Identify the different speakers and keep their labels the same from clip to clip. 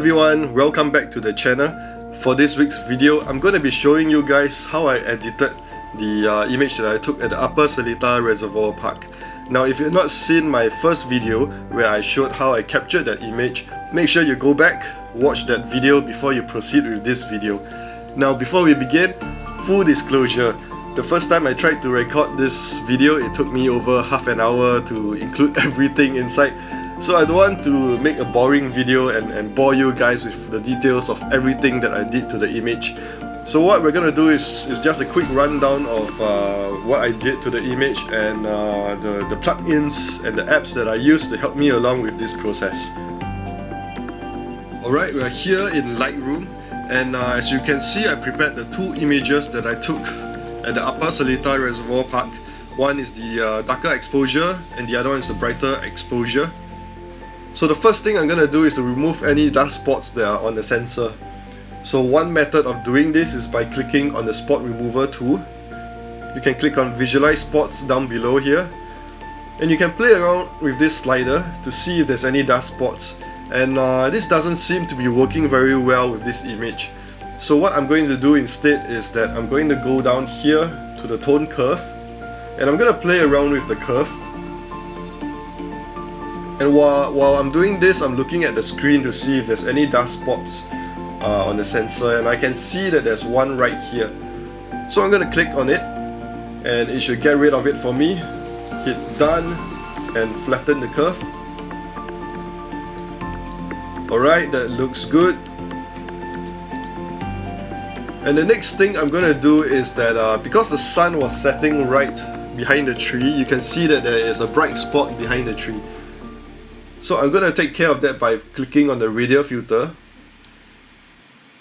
Speaker 1: everyone, welcome back to the channel. For this week's video, I'm going to be showing you guys how I edited the image that I took at the Upper Seletar Reservoir Park. Now if you've not seen my first video where I showed how I captured that image, make sure you go back, watch that video before you proceed with this video. Now before we begin, full disclosure, the first time I tried to record this video, it took me over half an hour to include everything inside. So I don't want to make a boring video and bore you guys with the details of everything that I did to the image. So what we're gonna do is just a quick rundown of what I did to the image and the plugins and the apps that I used to help me along with this process. Alright, we're here in Lightroom, and as you can see, I prepared the two images that I took at the Upper Seletar Reservoir Park. One is the darker exposure and the other one is the brighter exposure. So the first thing I'm going to do is to remove any dust spots that are on the sensor. So one method of doing this is by clicking on the spot remover tool. You can click on visualize spots down below here, and you can play around with this slider to see if there's any dust spots. And this doesn't seem to be working very well with this image. So what I'm going to do instead is that I'm going to go down here to the tone curve, and I'm going to play around with the curve. And while I'm doing this, I'm looking at the screen to see if there's any dust spots on the sensor, and I can see that there's one right here. So I'm going to click on it and it should get rid of it for me. Hit done and flatten the curve. Alright, that looks good. And the next thing I'm going to do is that because the sun was setting right behind the tree, you can see that there is a bright spot behind the tree. So I'm going to take care of that by clicking on the radial filter.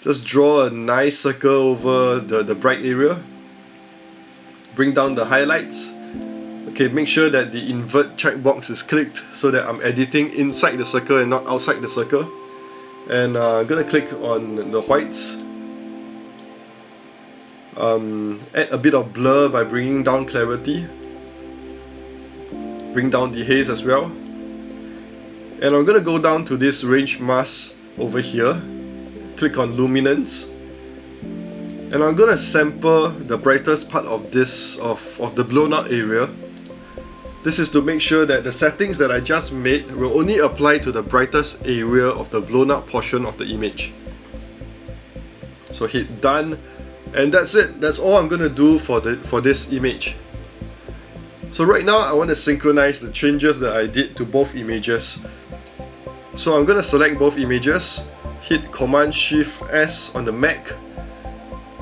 Speaker 1: Just draw a nice circle over the bright area. Bring down the highlights. Okay, make sure that the invert checkbox is clicked so that I'm editing inside the circle and not outside the circle. And I'm going to click on the whites. Add a bit of blur by bringing down clarity. Bring down the haze as well. And I'm going to go down to this range mask over here, click on luminance, and I'm going to sample the brightest part of this, of the blown out area. This is to make sure that the settings that I just made will only apply to the brightest area of the blown out portion of the image. So hit done, and that's it. That's all I'm going to do for this image. So right now I want to synchronize the changes that I did to both images. So I'm going to select both images, hit Command-Shift-S on the Mac,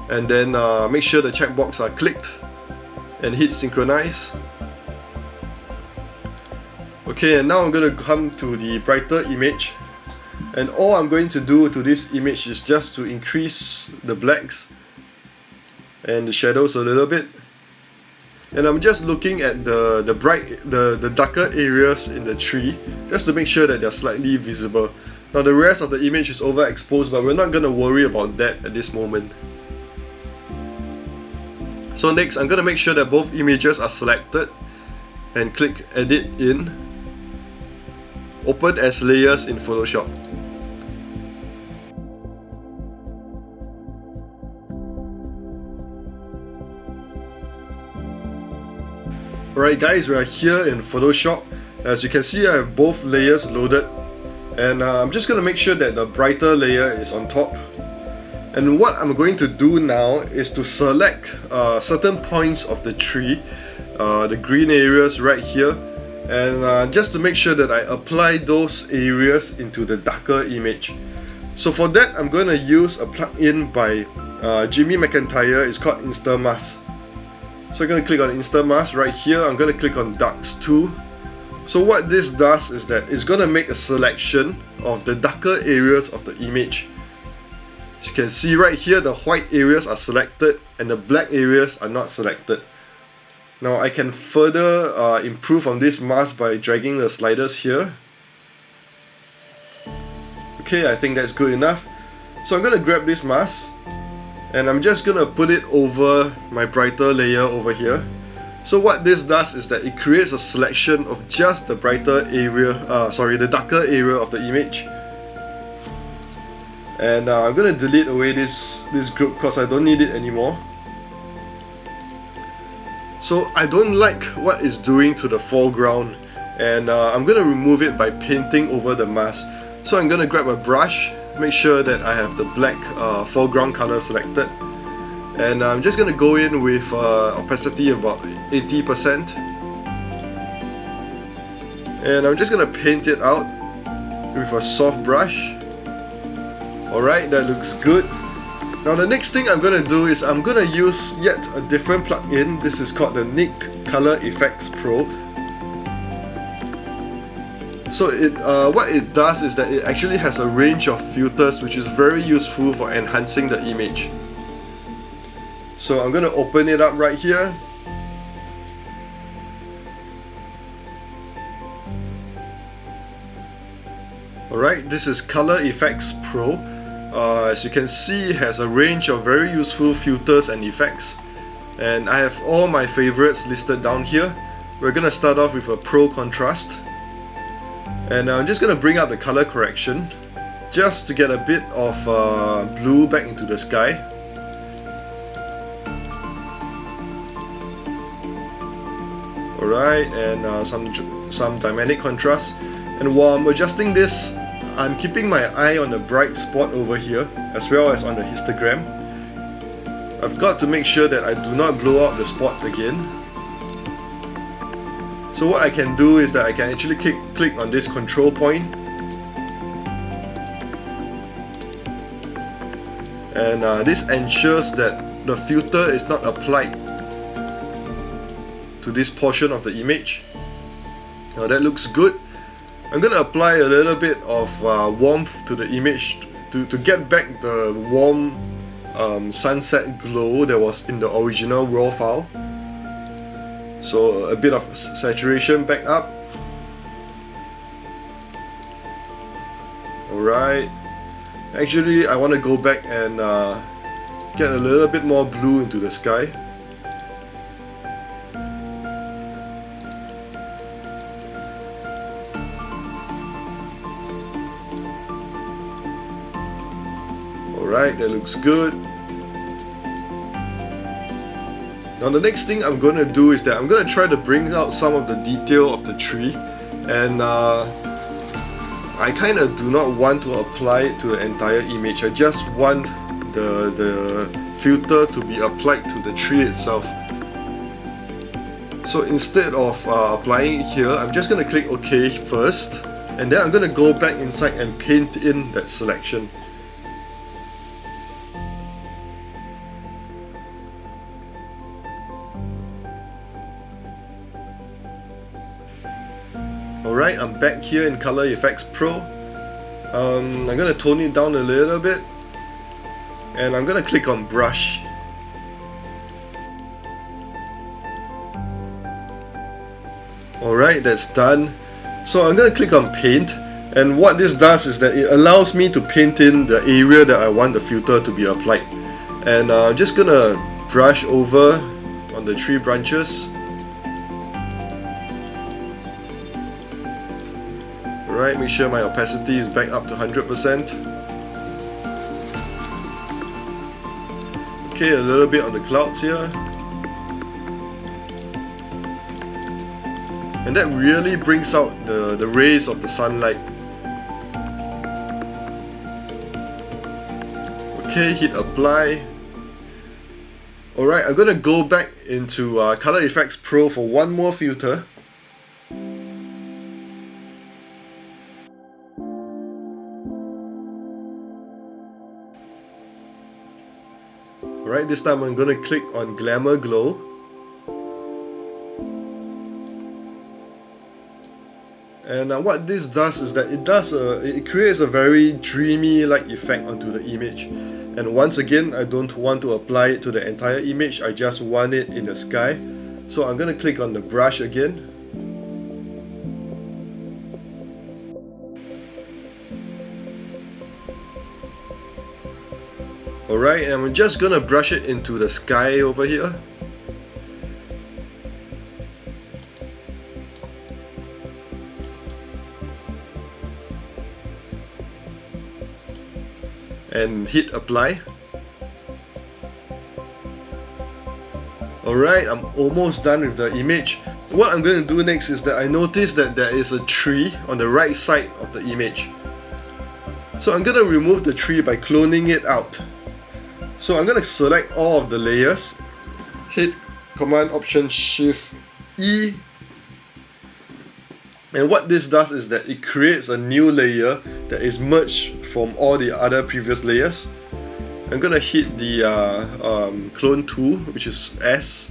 Speaker 1: and then make sure the checkbox are clicked and hit synchronize. Okay, and now I'm going to come to the brighter image, and all I'm going to do to this image is just to increase the blacks and the shadows a little bit. And I'm just looking at the darker areas in the tree just to make sure that they're slightly visible. Now the rest of the image is overexposed, but we're not going to worry about that at this moment. So next, I'm going to make sure that both images are selected and click Edit in, Open as layers in Photoshop. Alright guys, we are here in Photoshop. As you can see, I have both layers loaded, and I'm just going to make sure that the brighter layer is on top. And what I'm going to do now is to select certain points of the tree, the green areas right here, and just to make sure that I apply those areas into the darker image. So for that, I'm going to use a plugin by McIntyre. It's called InstaMask. So I'm going to click on InstaMask right here. I'm going to click on Darks 2. So what this does is that it's going to make a selection of the darker areas of the image. As you can see right here, the white areas are selected and the black areas are not selected. Now I can further improve on this mask by dragging the sliders here. Okay, I think that's good enough. So I'm going to grab this mask, and I'm just gonna put it over my brighter layer over here. So what this does is that it creates a selection of just the brighter area, the darker area of the image. And I'm gonna delete away this group because I don't need it anymore. So I don't like what it's doing to the foreground, and I'm gonna remove it by painting over the mask. So I'm gonna grab a brush, make sure that I have the black foreground color selected, and I'm just gonna go in with opacity about 80%, and I'm just gonna paint it out with a soft brush. Alright, that looks good. Now the next thing I'm gonna do is I'm gonna use yet a different plugin. This is called the Nikon Color Efex Pro. So what it does is that it actually has a range of filters which is very useful for enhancing the image. So I'm gonna open it up right here. Alright, this is Color Efex Pro. As you can see, it has a range of very useful filters and effects, and I have all my favorites listed down here. We're gonna start off with a Pro Contrast, and I'm just gonna bring up the color correction just to get a bit of blue back into the sky. Alright, and some dynamic contrast. And while I'm adjusting this, I'm keeping my eye on the bright spot over here, as well as on the histogram. I've got to make sure that I do not blow out the spot again. So what I can do is that I can actually click on this control point, and this ensures that the filter is not applied to this portion of the image. Now that looks good. I'm going to apply a little bit of warmth to the image to get back the warm sunset glow that was in the original raw file. So a bit of saturation back up. Alright. Actually, I want to go back and get a little bit more blue into the sky. Alright, that looks good. Now the next thing I'm going to do is that I'm going to try to bring out some of the detail of the tree, and I kind of do not want to apply it to the entire image. I just want the filter to be applied to the tree itself. So instead of applying it here, I'm just going to click OK first, and then I'm going to go back inside and paint in that selection. Alright, I'm back here in Color Efex Pro. I'm gonna tone it down a little bit, and I'm gonna click on Brush. Alright, that's done. So I'm gonna click on Paint, and what this does is that it allows me to paint in the area that I want the filter to be applied. And I'm just gonna brush over on the tree branches. Alright, make sure my opacity is back up to 100%. Okay, a little bit on the clouds here. And that really brings out the rays of the sunlight. Okay, hit apply. Alright, I'm gonna go back into Color Efex Pro for one more filter. Alright, this time I'm going to click on Glamour Glow. And what this does is that it creates a very dreamy light effect onto the image. And once again, I don't want to apply it to the entire image, I just want it in the sky. So I'm going to click on the brush again. Alright, and I'm just gonna brush it into the sky over here. and hit apply. Alright, I'm almost done with the image. What I'm going to do next is that I noticed that there is a tree on the right side of the image. So I'm going to remove the tree by cloning it out. So I'm going to select all of the layers, hit Command Option Shift E, and what this does is that it creates a new layer that is merged from all the other previous layers. I'm going to hit the clone tool, which is S,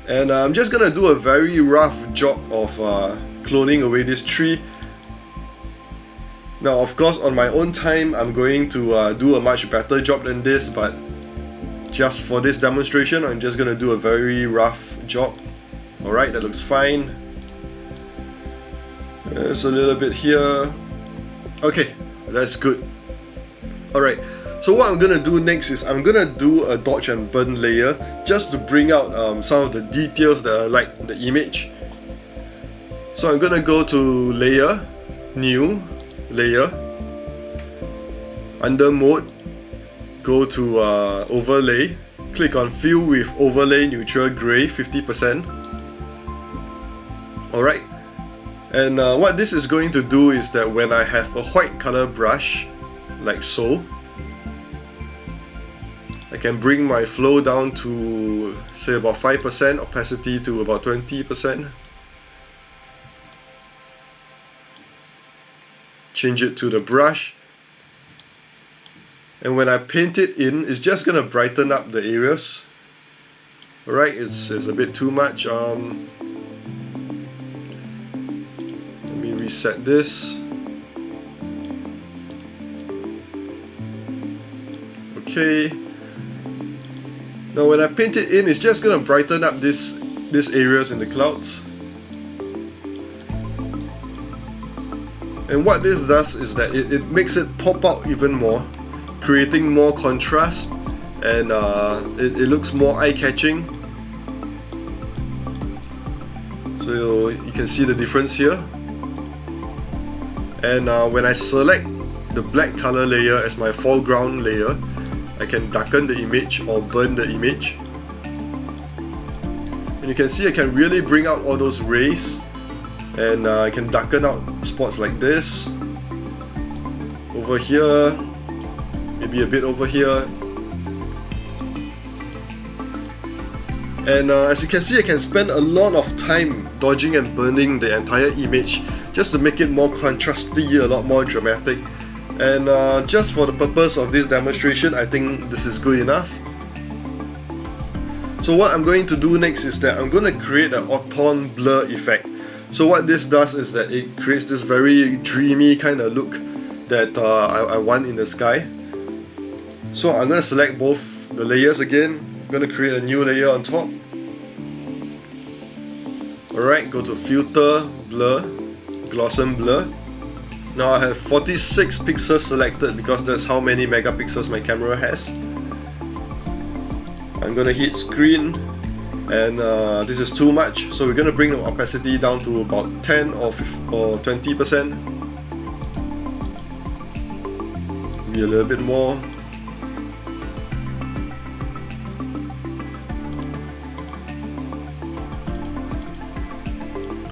Speaker 1: and I'm just going to do a very rough job of cloning away this tree. Now of course on my own time I'm going to do a much better job than this, but just for this demonstration I'm just going to do a very rough job. Alright, that looks fine. There's a little bit here. Okay, that's good. Alright, so what I'm gonna do next is I'm gonna do a dodge and burn layer just to bring out some of the details that I like in the image. So I'm gonna go to Layer, New, Layer, under Mode, go to Overlay, click on Fill with Overlay Neutral Grey 50%. Alright, and what this is going to do is that when I have a white color brush, like so, I can bring my flow down to say about 5%, opacity to about 20%. Change it to the brush, and when I paint it in, it's just gonna brighten up the areas. Alright, it's a bit too much. Let me reset this. Okay. Now when I paint it in, it's just gonna brighten up these areas in the clouds. And what this does is that it makes it pop out even more, creating more contrast, and it looks more eye-catching. So you can see the difference here. And when I select the black color layer as my foreground layer, I can darken the image or burn the image. And you can see I can really bring out all those rays, and I can darken out spots like this, over here, maybe a bit over here. And as you can see, I can spend a lot of time dodging and burning the entire image just to make it more contrasty, a lot more dramatic. And just for the purpose of this demonstration, I think this is good enough. So what I'm going to do next is that I'm going to create an Orton Blur effect. So what this does is that it creates this very dreamy kind of look that I want in the sky. So I'm going to select both the layers again. I'm going to create a new layer on top. Alright, go to Filter, Blur, Gaussian Blur. Now I have 46 pixels selected because that's how many megapixels my camera has. I'm gonna hit Screen, and this is too much, so we're gonna bring the opacity down to about 10 or 20%. Maybe a little bit more.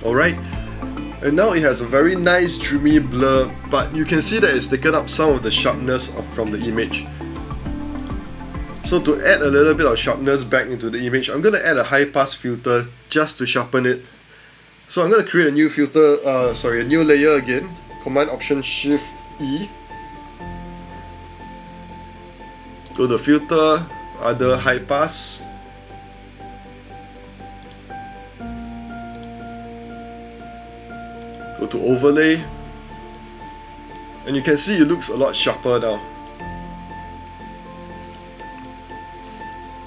Speaker 1: Alright. And now it has a very nice dreamy blur, but you can see that it's taken up some of the sharpness from the image. So to add a little bit of sharpness back into the image, I'm going to add a high pass filter just to sharpen it. So I'm going to create a new filter, a new layer again. Command Option Shift E. Go to Filter, Other High Pass. Go to Overlay, and you can see it looks a lot sharper now.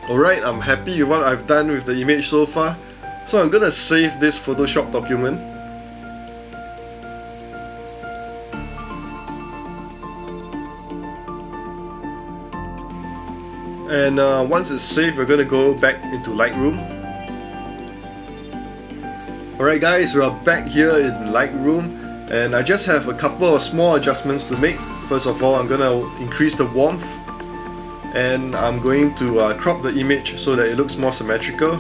Speaker 1: Alright, I'm happy with what I've done with the image so far, so I'm gonna save this Photoshop document. And once it's saved, we're gonna go back into Lightroom. Alright guys, we are back here in Lightroom, and I just have a couple of small adjustments to make. First of all, I'm gonna increase the warmth, and I'm going to crop the image so that it looks more symmetrical.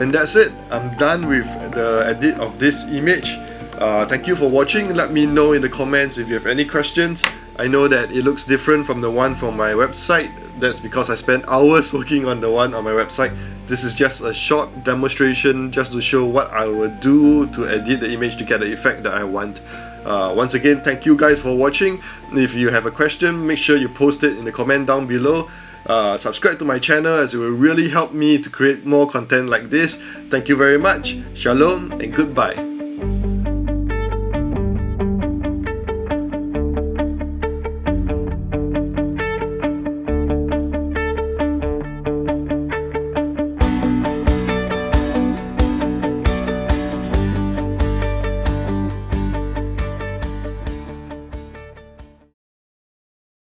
Speaker 1: And that's it. I'm done with the edit of this image. Thank you for watching. Let me know in the comments if you have any questions. I know that it looks different from the one from my website. That's because I spent hours working on the one on my website. This is just a short demonstration just to show what I would do to edit the image to get the effect that I want. Once again, thank you guys for watching. If you have a question, make sure you post it in the comment down below. Subscribe to my channel, as it will really help me to create more content like this. Thank you very much. Shalom and goodbye.